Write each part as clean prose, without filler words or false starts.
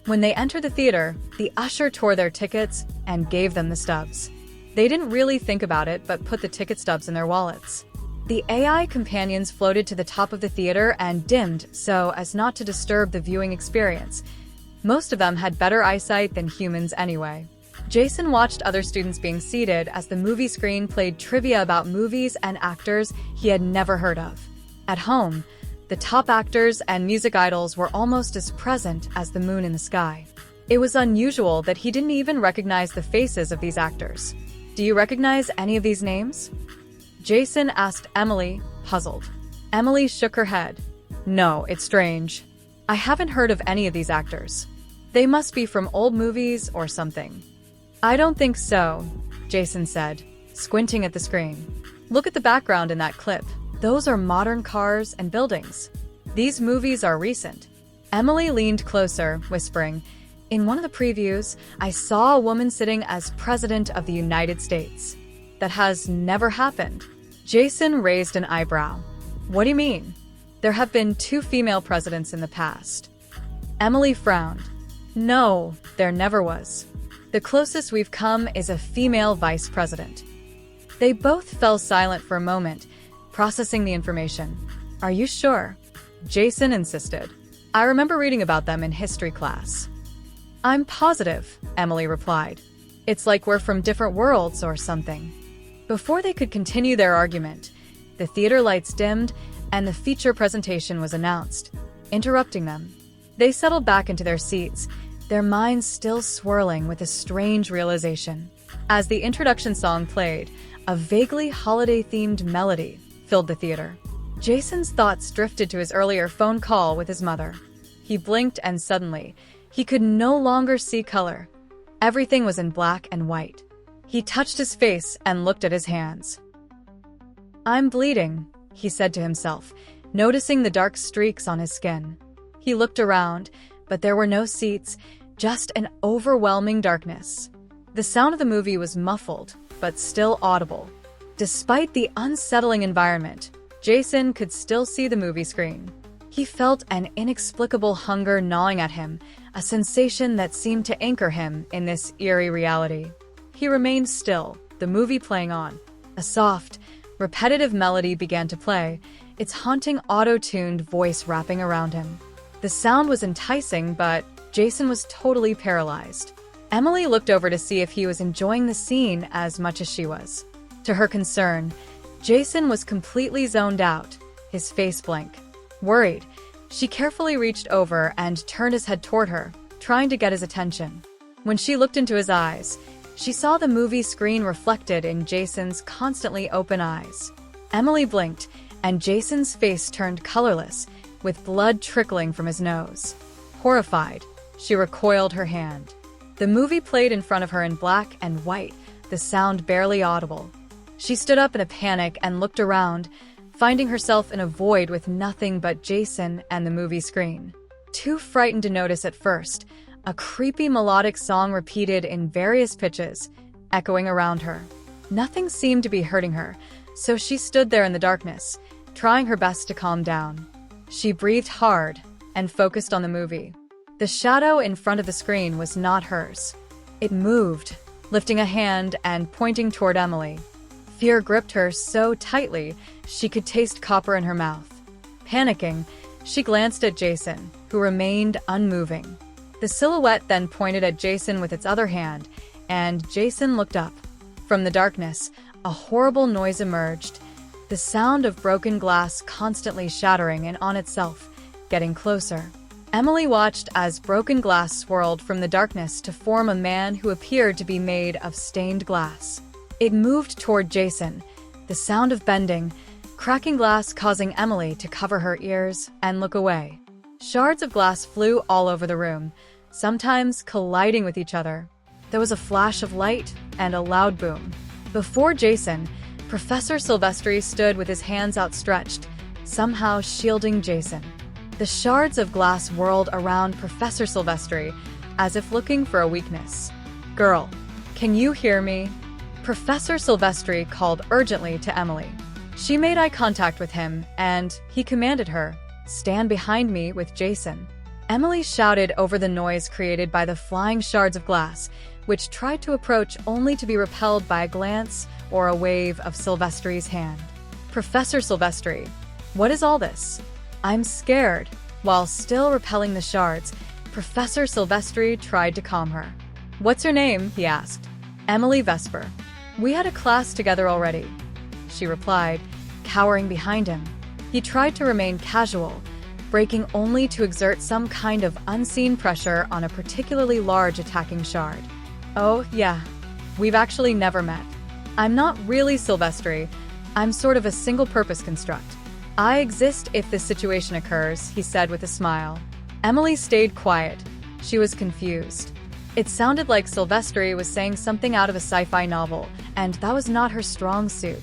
When they entered the theater, the usher tore their tickets and gave them the stubs. They didn't really think about it, but put the ticket stubs in their wallets. The AI companions floated to the top of the theater and dimmed so as not to disturb the viewing experience. Most of them had better eyesight than humans anyway. Jason watched other students being seated as the movie screen played trivia about movies and actors he had never heard of. At home, the top actors and music idols were almost as present as the moon in the sky. It was unusual that he didn't even recognize the faces of these actors. "Do you recognize any of these names?" Jason asked Emily, puzzled. Emily shook her head. "No, it's strange. I haven't heard of any of these actors. They must be from old movies or something." "I don't think so," Jason said, squinting at the screen. "Look at the background in that clip. Those are modern cars and buildings. These movies are recent." Emily leaned closer, whispering, "In one of the previews, I saw a woman sitting as President of the United States. That has never happened." Jason raised an eyebrow. "What do you mean? There have been 2 female presidents in the past." Emily frowned. "No, there never was. The closest we've come is a female vice president." They both fell silent for a moment, processing the information. "Are you sure?" Jason insisted. "I remember reading about them in history class." "I'm positive," Emily replied. "It's like we're from different worlds or something." Before they could continue their argument, the theater lights dimmed and the feature presentation was announced, interrupting them. They settled back into their seats, their minds still swirling with a strange realization. As the introduction song played, a vaguely holiday-themed melody filled the theater. Jason's thoughts drifted to his earlier phone call with his mother. He blinked and suddenly, he could no longer see color. Everything was in black and white. He touched his face and looked at his hands. "I'm bleeding," he said to himself, noticing the dark streaks on his skin. He looked around, but there were no seats, just an overwhelming darkness. The sound of the movie was muffled, but still audible. Despite the unsettling environment, Jason could still see the movie screen. He felt an inexplicable hunger gnawing at him, a sensation that seemed to anchor him in this eerie reality. He remained still, the movie playing on. A soft, repetitive melody began to play, its haunting auto-tuned voice wrapping around him. The sound was enticing, but Jason was totally paralyzed. Emily looked over to see if he was enjoying the scene as much as she was. To her concern, Jason was completely zoned out, his face blank. Worried, she carefully reached over and turned his head toward her, trying to get his attention. When she looked into his eyes, she saw the movie screen reflected in Jason's constantly open eyes. Emily blinked, and Jason's face turned colorless, with blood trickling from his nose. Horrified, she recoiled her hand. The movie played in front of her in black and white, the sound barely audible. She stood up in a panic and looked around, finding herself in a void with nothing but Jason and the movie screen. Too frightened to notice at first, a creepy melodic song repeated in various pitches, echoing around her. Nothing seemed to be hurting her, so she stood there in the darkness, trying her best to calm down. She breathed hard and focused on the movie. The shadow in front of the screen was not hers. It moved, lifting a hand and pointing toward Emily. Fear gripped her so tightly she could taste copper in her mouth. Panicking, she glanced at Jason, who remained unmoving. The silhouette then pointed at Jason with its other hand, and Jason looked up. From the darkness, a horrible noise emerged, the sound of broken glass constantly shattering in on itself, getting closer. Emily watched as broken glass swirled from the darkness to form a man who appeared to be made of stained glass. It moved toward Jason, the sound of bending, cracking glass causing Emily to cover her ears and look away. Shards of glass flew all over the room, sometimes colliding with each other. There was a flash of light and a loud boom. Before Jason, Professor Silvestri stood with his hands outstretched, somehow shielding Jason. The shards of glass whirled around Professor Silvestri, as if looking for a weakness. "Girl, can you hear me?" Professor Silvestri called urgently to Emily. She made eye contact with him, and he commanded her, "Stand behind me with Jason." Emily shouted over the noise created by the flying shards of glass, which tried to approach only to be repelled by a glance or a wave of Silvestri's hand. "Professor Silvestri, what is all this?" "I'm scared." While still repelling the shards, Professor Silvestri tried to calm her. "What's your name?" he asked. "Emily Vesper." "We had a class together already," she replied, cowering behind him. He tried to remain casual, breaking only to exert some kind of unseen pressure on a particularly large attacking shard. "Oh, yeah. We've actually never met. I'm not really Silvestri. I'm sort of a single-purpose construct. I exist if this situation occurs," he said with a smile. Emily stayed quiet. She was confused. It sounded like Silvestri was saying something out of a sci-fi novel, and that was not her strong suit.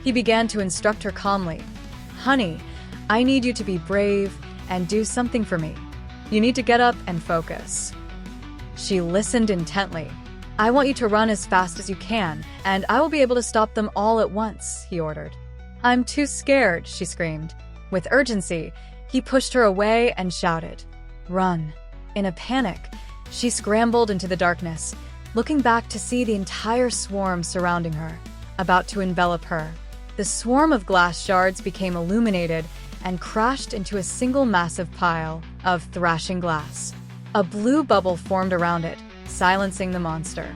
He began to instruct her calmly. "Honey, I need you to be brave and do something for me. You need to get up and focus." She listened intently. "I want you to run as fast as you can, and I will be able to stop them all at once," he ordered. "I'm too scared," she screamed. With urgency, he pushed her away and shouted, "Run." In a panic, she scrambled into the darkness, looking back to see the entire swarm surrounding her, about to envelop her. The swarm of glass shards became illuminated and crashed into a single massive pile of thrashing glass. A blue bubble formed around it, silencing the monster.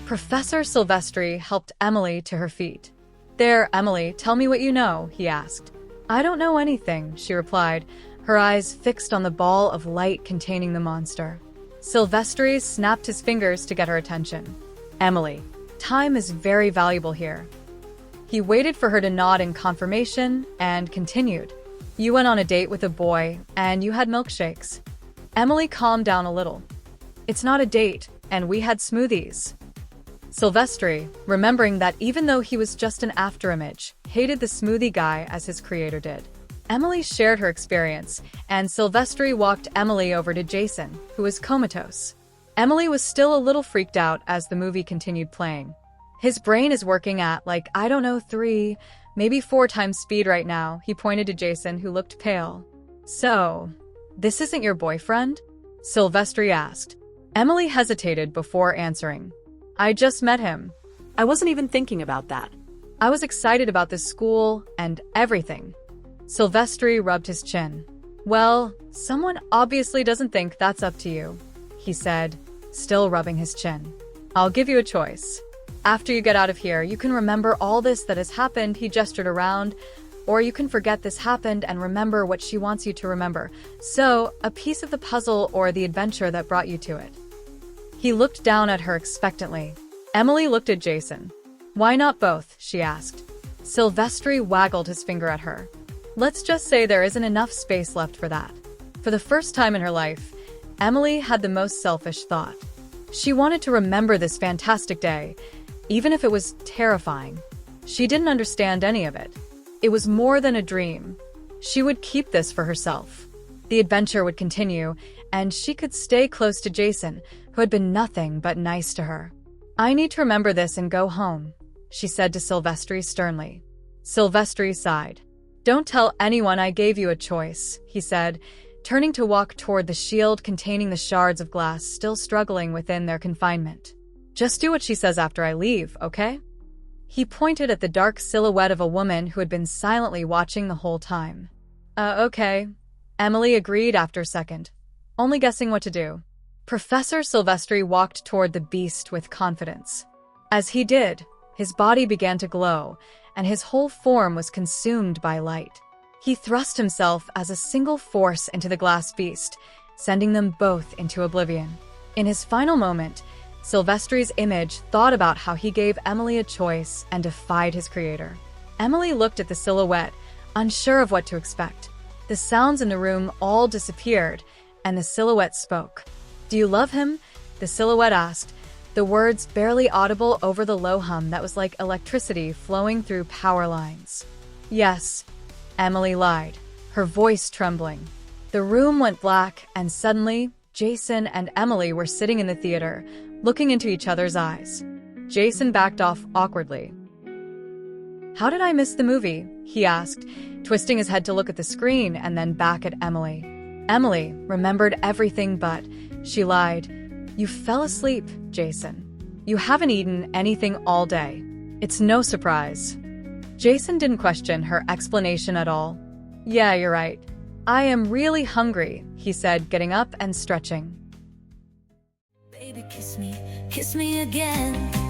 Professor Silvestri helped Emily to her feet. "There, Emily, tell me what you know," he asked. "I don't know anything," she replied, her eyes fixed on the ball of light containing the monster. Silvestri snapped his fingers to get her attention. "Emily, time is very valuable here." He waited for her to nod in confirmation and continued. "You went on a date with a boy, and you had milkshakes." Emily calmed down a little. "It's not a date, and we had smoothies." Silvestri, remembering that even though he was just an afterimage, hated the smoothie guy as his creator did. Emily shared her experience, and Silvestri walked Emily over to Jason, who was comatose. Emily was still a little freaked out as the movie continued playing. "His brain is working at, like, I don't know, 3, maybe 4 times speed right now," he pointed to Jason, who looked pale. "So, this isn't your boyfriend?" Silvestri asked. Emily hesitated before answering. "I just met him. I wasn't even thinking about that." I was excited about this school and everything." Silvestri rubbed his chin. "Well, someone obviously doesn't think that's up to you," he said, still rubbing his chin. "I'll give you a choice. After you get out of here, you can remember all this that has happened," he gestured around, "or you can forget this happened and remember what she wants you to remember. So, a piece of the puzzle or the adventure that brought you to it." He looked down at her expectantly. Emily looked at Jason. "Why not both?" she asked. Silvestri waggled his finger at her. "Let's just say there isn't enough space left for that." For the first time in her life, Emily had the most selfish thought. She wanted to remember this fantastic day, even if it was terrifying. She didn't understand any of it. It was more than a dream. She would keep this for herself. The adventure would continue, and she could stay close to Jason, who had been nothing but nice to her. "I need to remember this and go home," she said to Silvestri sternly. Silvestri sighed. "Don't tell anyone I gave you a choice," he said, turning to walk toward the shield containing the shards of glass still struggling within their confinement. "Just do what she says after I leave, okay?" He pointed at the dark silhouette of a woman who had been silently watching the whole time. Okay," Emily agreed after a second, only guessing what to do. Professor Silvestri walked toward the beast with confidence. As he did, his body began to glow, and his whole form was consumed by light. He thrust himself as a single force into the glass beast, sending them both into oblivion. In his final moment, Silvestri's image thought about how he gave Emily a choice and defied his creator. Emily looked at the silhouette, unsure of what to expect. The sounds in the room all disappeared, and the silhouette spoke. "Do you love him?" the silhouette asked, the words barely audible over the low hum that was like electricity flowing through power lines. "Yes," Emily lied, her voice trembling. The room went black, and suddenly, Jason and Emily were sitting in the theater, looking into each other's eyes. Jason backed off awkwardly. "How did I miss the movie?" he asked, twisting his head to look at the screen and then back at Emily. Emily remembered everything, but she lied. "You fell asleep, Jason. You haven't eaten anything all day. It's no surprise." Jason didn't question her explanation at all. "Yeah, you're right. I am really hungry," he said, getting up and stretching. Baby, kiss me again.